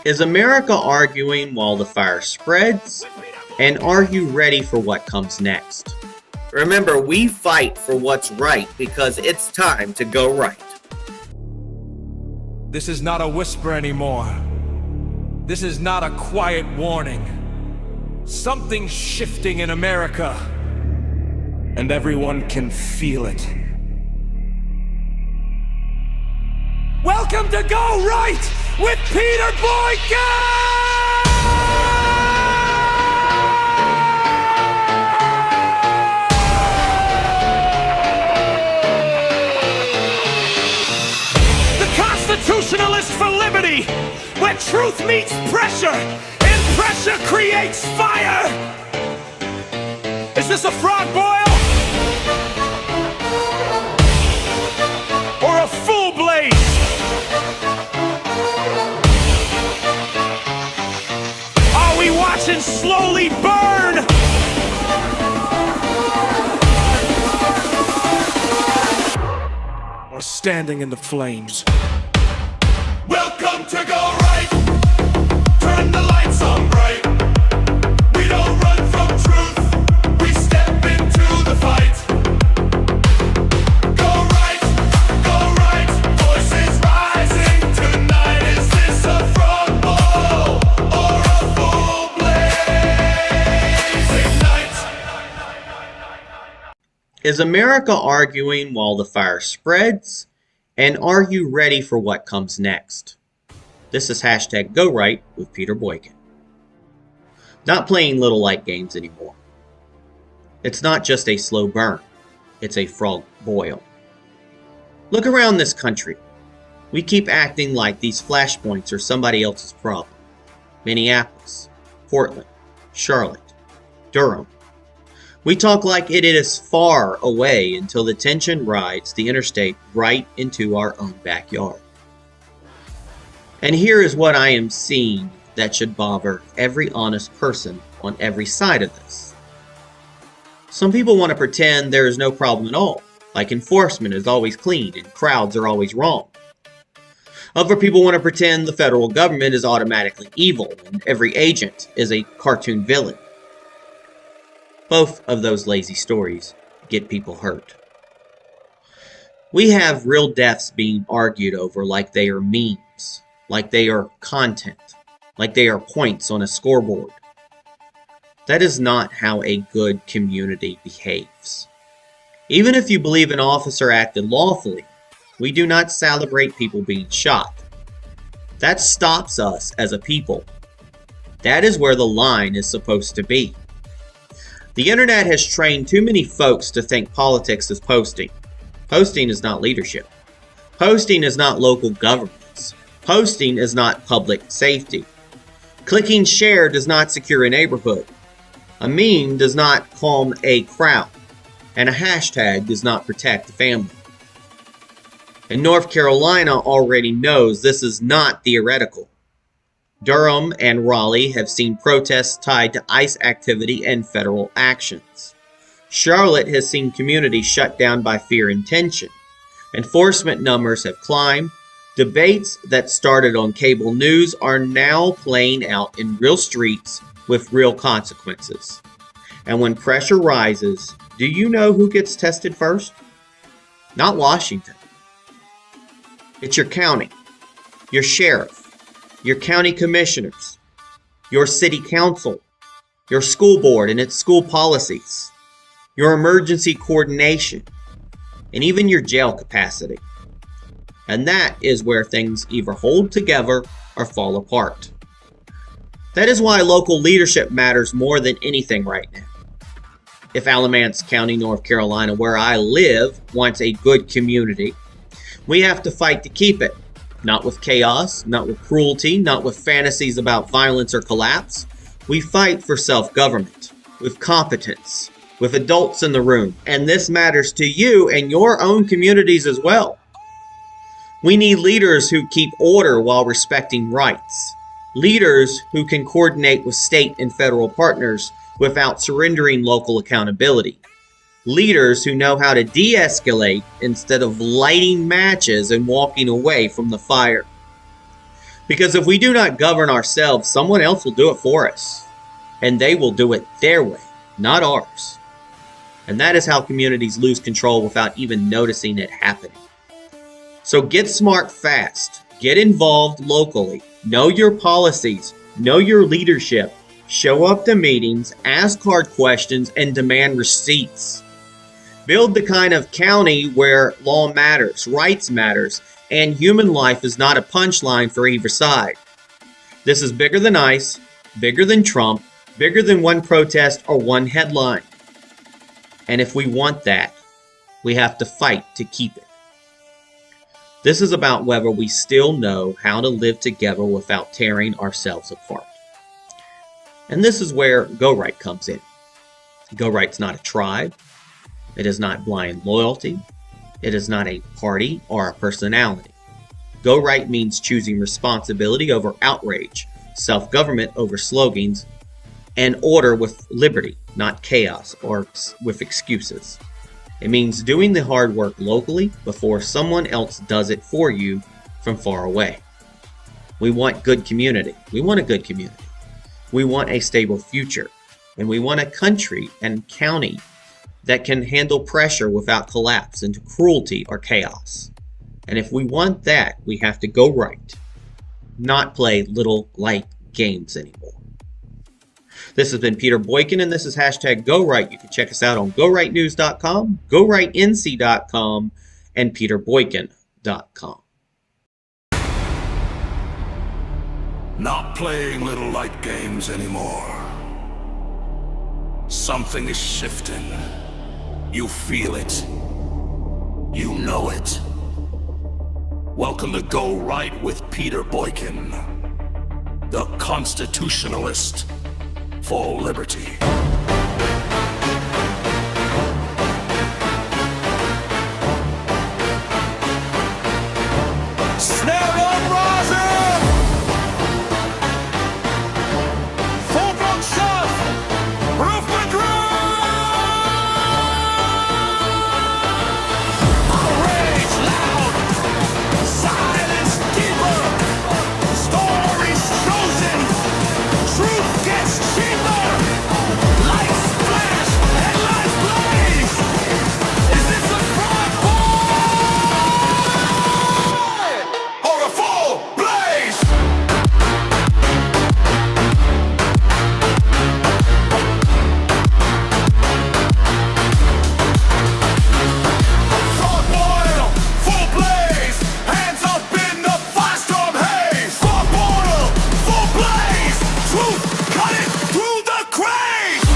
Is America arguing while the fire spreads? And are you ready for what comes next? Remember, we fight for what's right because it's time to go right. This is not a whisper anymore. This is not a quiet warning. Something's shifting in America, and everyone can feel it. Welcome to Go Right with Peter Boykin! Constitutionalist for liberty, where truth meets pressure, and pressure creates fire. Is this a frog boil? Or a full blaze? Are we watching slowly burn? Or standing in the flames? Welcome to Go Right. Turn the lights on bright. We don't run from truth. We step into the fight. Go right, voices rising tonight. Is this a frog boil or a full blaze? Ignite. Is America arguing while the fire spreads? And are you ready for what comes next? This is hashtag Go Right with Peter Boykin. Not playing little light games anymore. It's not just a slow burn. It's a frog boil. Look around this country. We keep acting like these flashpoints are somebody else's problem. Minneapolis, Portland, Charlotte, Durham. We talk like it is far away until the tension rides the interstate right into our own backyard. And here is what I am seeing that should bother every honest person on every side of this. Some people want to pretend there is no problem at all, like enforcement is always clean and crowds are always wrong. Other people want to pretend the federal government is automatically evil and every agent is a cartoon villain. Both of those lazy stories get people hurt. We have real deaths being argued over like they are memes, like they are content, like they are points on a scoreboard. That is not how a good community behaves. Even if you believe an officer acted lawfully, we do not celebrate people being shot. That stops us as a people. That is where the line is supposed to be. The internet has trained too many folks to think politics is posting. Posting is not leadership. Posting is not local governments. Posting is not public safety. Clicking share does not secure a neighborhood. A meme does not calm a crowd. And a hashtag does not protect a family. And North Carolina already knows this is not theoretical. Durham and Raleigh have seen protests tied to ICE activity and federal actions. Charlotte has seen communities shut down by fear and tension. Enforcement numbers have climbed. Debates that started on cable news are now playing out in real streets with real consequences. And when pressure rises, do you know who gets tested first? Not Washington. It's your county, your sheriff, your county commissioners, your city council, your school board and its school policies, your emergency coordination, and even your jail capacity. And that is where things either hold together or fall apart. That is why local leadership matters more than anything right now. If Alamance County, North Carolina, where I live, wants a good community, we have to fight to keep it. Not with chaos, not with cruelty, not with fantasies about violence or collapse. We fight for self-government, with competence, with adults in the room. And this matters to you and your own communities as well. We need leaders who keep order while respecting rights. Leaders who can coordinate with state and federal partners without surrendering local accountability. Leaders who know how to de-escalate instead of lighting matches and walking away from the fire. Because if we do not govern ourselves, someone else will do it for us. And they will do it their way, not ours. And that is how communities lose control without even noticing it happening. So get smart fast. Get involved locally. Know your policies. Know your leadership. Show up to meetings, ask hard questions, and demand receipts. Build the kind of county where law matters, rights matters, and human life is not a punchline for either side. This is bigger than ICE, bigger than Trump, bigger than one protest or one headline. And if we want that, we have to fight to keep it. This is about whether we still know how to live together without tearing ourselves apart. And this is where Go Right comes in. Go Right's not a tribe. It is not blind loyalty. It is not a party or a personality. Go Right means choosing responsibility over outrage, self-government over slogans, and order with liberty, not chaos or with excuses. It means doing the hard work locally before someone else does it for you from far away. We want good community. We want a good community. We want a stable future. And we want a country and county that can handle pressure without collapse into cruelty or chaos. And if we want that, we have to go right, not play little light games anymore. This has been Peter Boykin, and this is #GoRight. You can check us out on GoRightNews.com, GoRightNC.com, and PeterBoykin.com. Not playing little light games anymore. Something is shifting. You feel it. You know it. Welcome to Go Right with Peter Boykin, the Constitutionalist for liberty. Snare on rising! Full-blown shot! Roof outrage loud! Silence deeper! Stories chosen! Truth gets cheaper! Lights flash! Headlines blaze! Is this a front or a full blaze? Front boil, full blaze, hands up in the firestorm haze. Front boil, full blaze, truth cutting through the craze.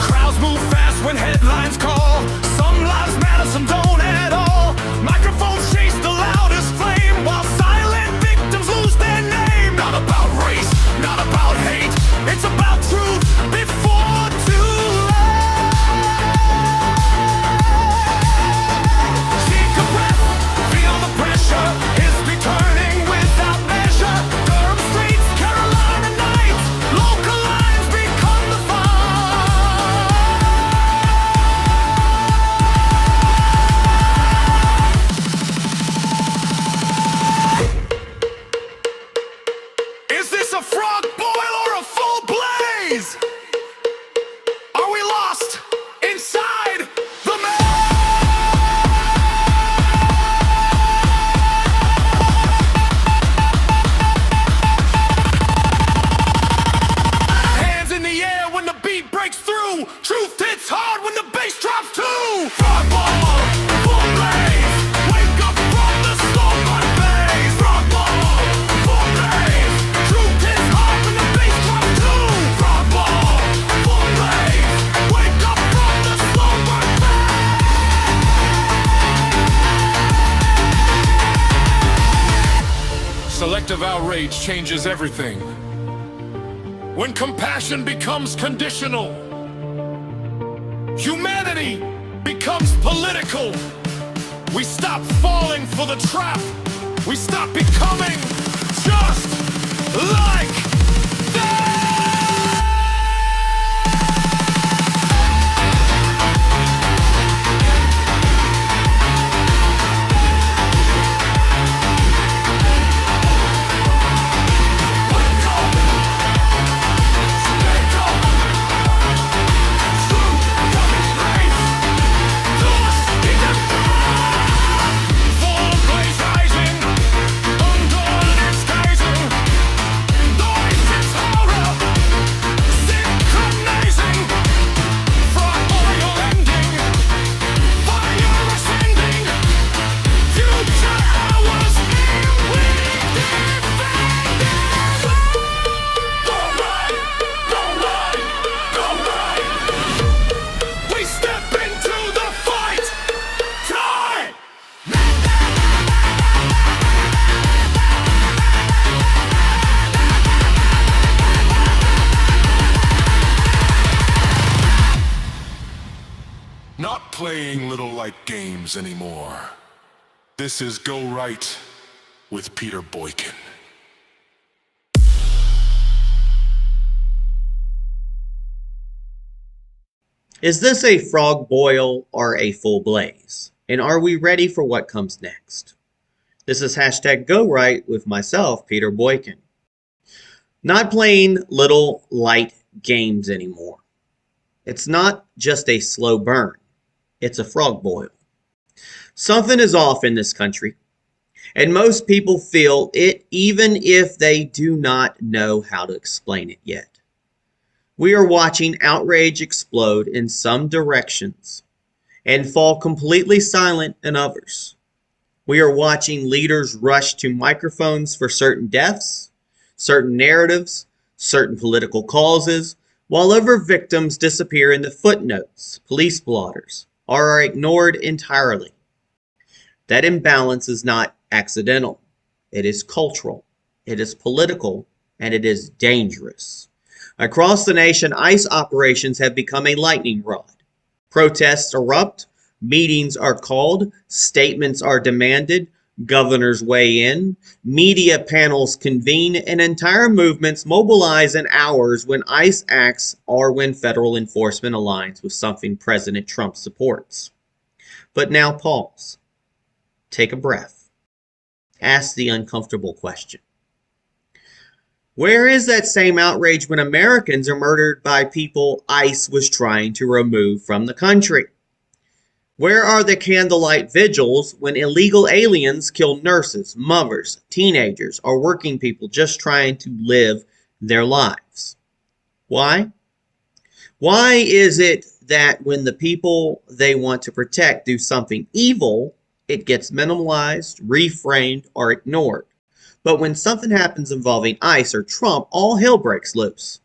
Crowds move fast when headlines call. Some lives matter, some don't at all. Microphones chase the loudest flame while silent victims lose their name. Not about race, not about hate. It's about truth before too late. Take a breath, feel the pressure. History turning without measure. Durham streets, Carolina nights. Local lines become the fight. Is this a frog boil or a full blaze? Are we lost inside the hands in the air when the beat breaks through. Truth hits hard when the bass drops too. Frog ball, full blaze. Wake up from the storm like blaze. Frog ball, full blaze. Truth hits hard when the bass drops too. Frog ball, full blaze. Wake up from the storm like blaze. Selective outrage changes everything. When compassion becomes conditional, humanity becomes political. We stop falling for the trap. We stop becoming just like them. Not playing little like games anymore. This is Go Right with Peter Boykin. Is this a frog boil or a full blaze? And are we ready for what comes next? This is hashtag Go Right with myself, Peter Boykin. Not playing little light games anymore. It's not just a slow burn. It's a frog boil. Something is off in this country, and most people feel it even if they do not know how to explain it yet. We are watching outrage explode in some directions and fall completely silent in others. We are watching leaders rush to microphones for certain deaths, certain narratives, certain political causes, while other victims disappear in the footnotes, police blotters, or are ignored entirely. That imbalance is not accidental. It is cultural, it is political, and it is dangerous. Across the nation, ICE operations have become a lightning rod. Protests erupt, meetings are called, statements are demanded, governors weigh in, media panels convene, and entire movements mobilize in hours when ICE acts or when federal enforcement aligns with something President Trump supports. But now pause. Take a breath. Ask the uncomfortable question. Where is that same outrage when Americans are murdered by people ICE was trying to remove from the country? Where are the candlelight vigils when illegal aliens kill nurses, mothers, teenagers, or working people just trying to live their lives? Why? Why is it that when the people they want to protect do something evil, it gets minimalized, reframed, or ignored? But when something happens involving ICE or Trump, all hell breaks loose.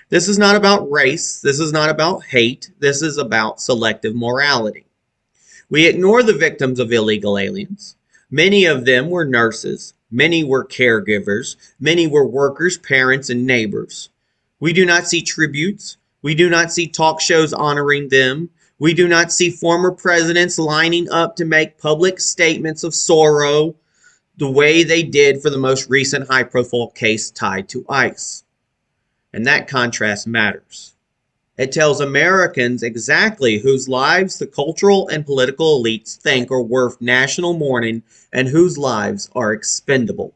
This is not about race. This is not about hate. This is about selective morality. We ignore the victims of illegal aliens. Many of them were nurses. Many were caregivers. Many were workers, parents, and neighbors. We do not see tributes. We do not see talk shows honoring them. We do not see former presidents lining up to make public statements of sorrow the way they did for the most recent high-profile case tied to ICE. And that contrast matters. It tells Americans exactly whose lives the cultural and political elites think are worth national mourning and whose lives are expendable.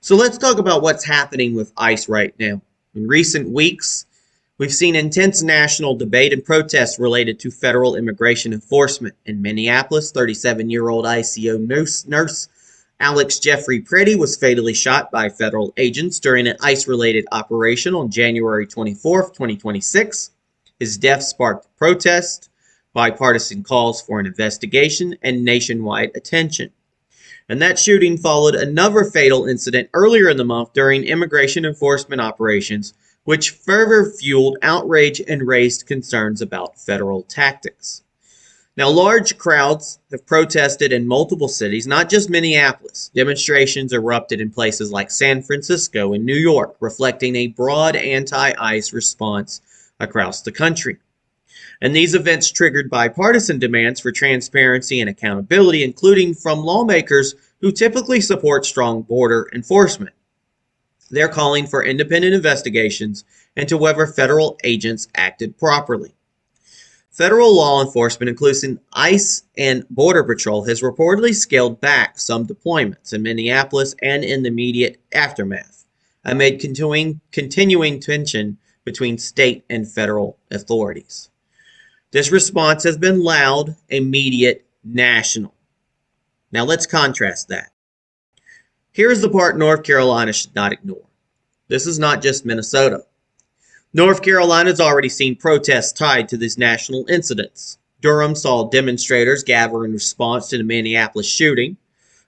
So let's talk about what's happening with ICE right now. In recent weeks, we've seen intense national debate and protests related to federal immigration enforcement. In Minneapolis, 37-year-old ICO nurse Alex Jeffrey Pretti was fatally shot by federal agents during an ICE-related operation on January 24, 2026. His death sparked protest, bipartisan calls for an investigation, and nationwide attention. And that shooting followed another fatal incident earlier in the month during immigration enforcement operations, which further fueled outrage and raised concerns about federal tactics. Now, large crowds have protested in multiple cities, not just Minneapolis. Demonstrations erupted in places like San Francisco and New York, reflecting a broad anti-ICE response across the country. And these events triggered bipartisan demands for transparency and accountability, including from lawmakers who typically support strong border enforcement. They're calling for independent investigations into whether federal agents acted properly. Federal law enforcement, including ICE and Border Patrol, has reportedly scaled back some deployments in Minneapolis and in the immediate aftermath, amid continuing tension between state and federal authorities. This response has been loud, immediate, national. Now let's contrast that. Here's the part North Carolina should not ignore. This is not just Minnesota. North Carolina's already seen protests tied to these national incidents. Durham saw demonstrators gather in response to the Minneapolis shooting.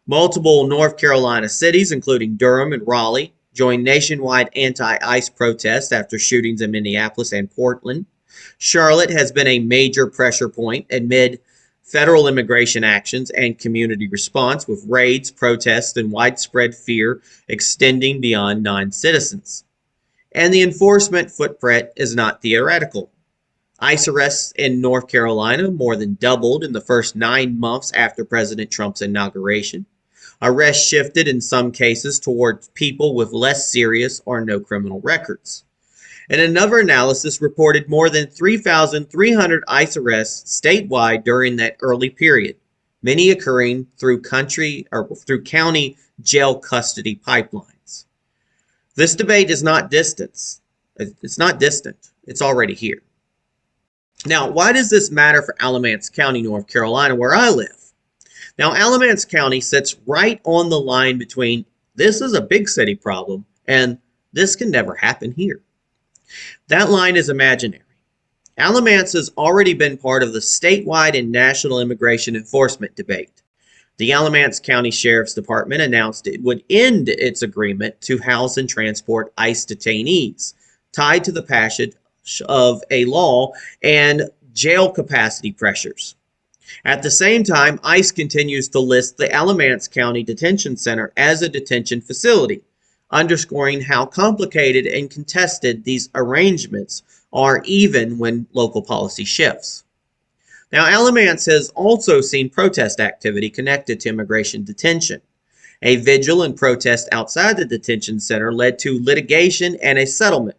Multiple North Carolina cities, including Durham and Raleigh, joined nationwide anti-ICE protests after shootings in Minneapolis and Portland. Charlotte has been a major pressure point amid federal immigration actions and community response, with raids, protests, and widespread fear extending beyond non-citizens. And the enforcement footprint is not theoretical. ICE arrests in North Carolina more than doubled in the first 9 months after President Trump's inauguration. Arrests shifted in some cases towards people with less serious or no criminal records. And another analysis reported more than 3,300 ICE arrests statewide during that early period, many occurring through county jail custody pipelines. This debate is not distant. It's not distant. It's already here. Now, why does this matter for Alamance County, North Carolina, where I live? Now, Alamance County sits right on the line between this is a big city problem and this can never happen here. That line is imaginary. Alamance has already been part of the statewide and national immigration enforcement debate. The Alamance County Sheriff's Department announced it would end its agreement to house and transport ICE detainees, tied to the passage of a law and jail capacity pressures. At the same time, ICE continues to list the Alamance County Detention Center as a detention facility, underscoring how complicated and contested these arrangements are even when local policy shifts. Now, Alamance has also seen protest activity connected to immigration detention. A vigil and protest outside the detention center led to litigation and a settlement,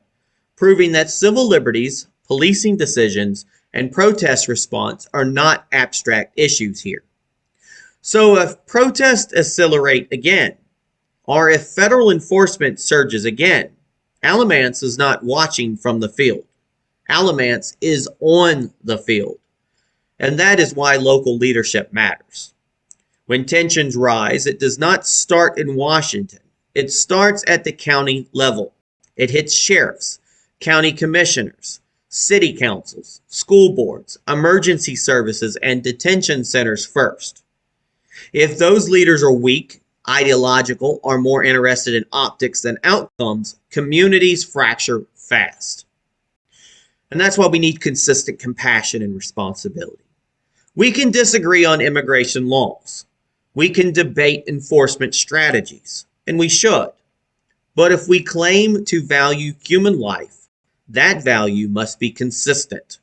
proving that civil liberties, policing decisions, and protest response are not abstract issues here. So if protests accelerate again, or if federal enforcement surges again, Alamance is not watching from the field. Alamance is on the field. And that is why local leadership matters. When tensions rise, it does not start in Washington. It starts at the county level. It hits sheriffs, county commissioners, city councils, school boards, emergency services, and detention centers first. If those leaders are weak, ideological, or more interested in optics than outcomes, communities fracture fast. And that's why we need consistent compassion and responsibility. We can disagree on immigration laws. We can debate enforcement strategies, and we should. But if we claim to value human life, that value must be consistent.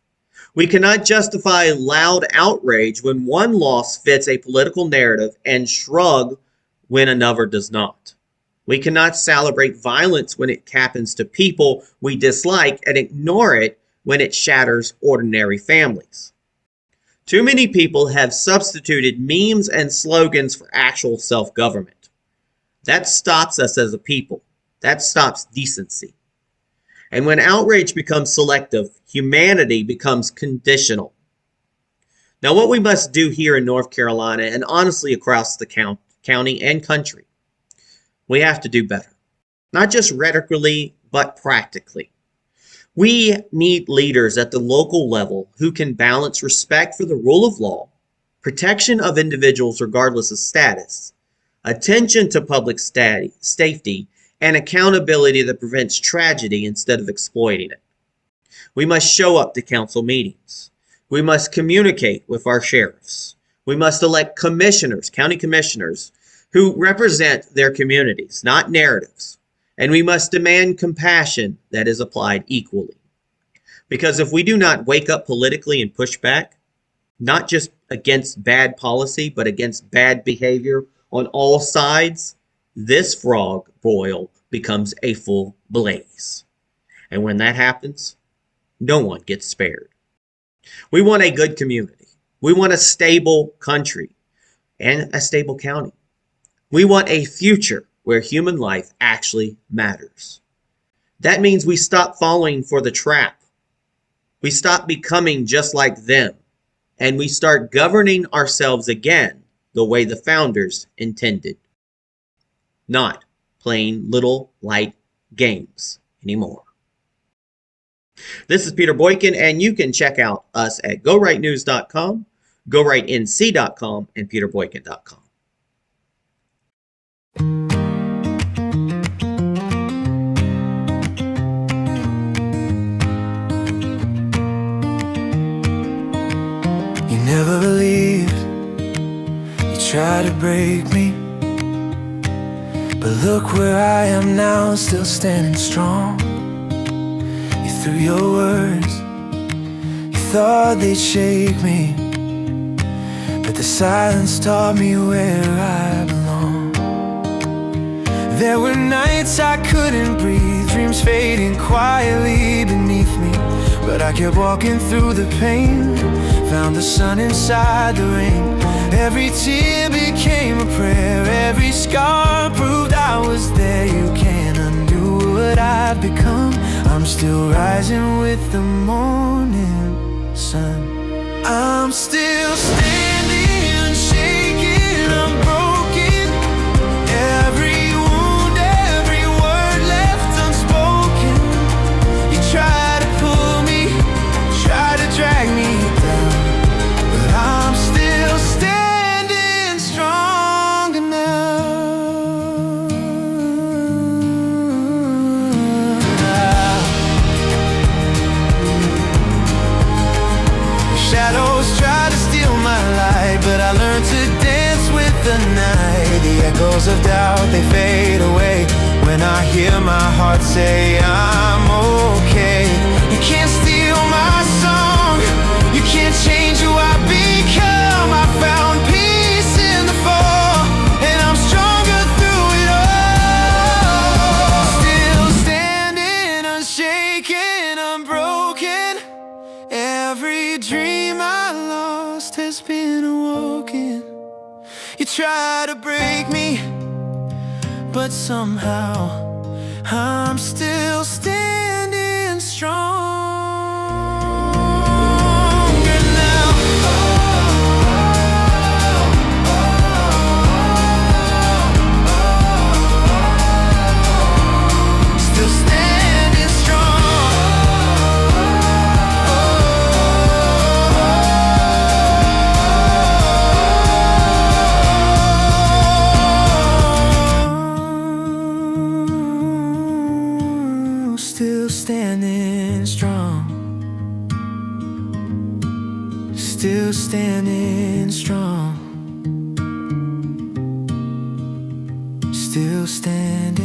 We cannot justify loud outrage when one loss fits a political narrative and shrug when another does not. We cannot celebrate violence when it happens to people we dislike and ignore it when it shatters ordinary families. Too many people have substituted memes and slogans for actual self-government. That stops us as a people. That stops decency. And when outrage becomes selective, humanity becomes conditional. Now, what we must do here in North Carolina, and honestly across the county and country, we have to do better. Not just rhetorically, but practically. We need leaders at the local level who can balance respect for the rule of law, protection of individuals regardless of status, attention to public safety, and accountability that prevents tragedy instead of exploiting it. We must show up to council meetings. We must communicate with our sheriffs. We must elect commissioners, county commissioners, who represent their communities, not narratives. And we must demand compassion that is applied equally. Because if we do not wake up politically and push back, not just against bad policy, but against bad behavior on all sides, this frog boil becomes a full blaze. And when that happens, no one gets spared. We want a good community. We want a stable country and a stable county. We want a future where human life actually matters. That means we stop falling for the trap. We stop becoming just like them. And we start governing ourselves again the way the founders intended. Not playing little light games anymore. This is Peter Boykin, and you can check out us at gorightnews.com, gorightnc.com, and peterboykin.com. You never believed you tried to break me, but look where I am now, still standing strong. Through your words, you thought they'd shake me, but the silence taught me where I belong. There were nights I couldn't breathe, dreams fading quietly beneath me, but I kept walking through the pain, found the sun inside the rain. Every tear became a prayer, every scar proved I was there. You can't undo what I've become. I'm still rising with the morning sun. I'm still standing, unshaken, unbroken. Every wound, every word left unspoken. You try to pull me, try to drag me down, but I'm still standing stronger now. Shadows try to steal my light, but I learned to dance with the night. The echoes of doubt, they fade away when I hear my heart say I'm okay. You can't steal my song, you can't change who I become. I found peace in the fall, and I'm stronger through it all. Still standing, unshaken, unbroken. Every dream I lost has been awoken. You try to break me, but somehow I'm still standing strong. Still standing strong. Still standing strong. Still standing.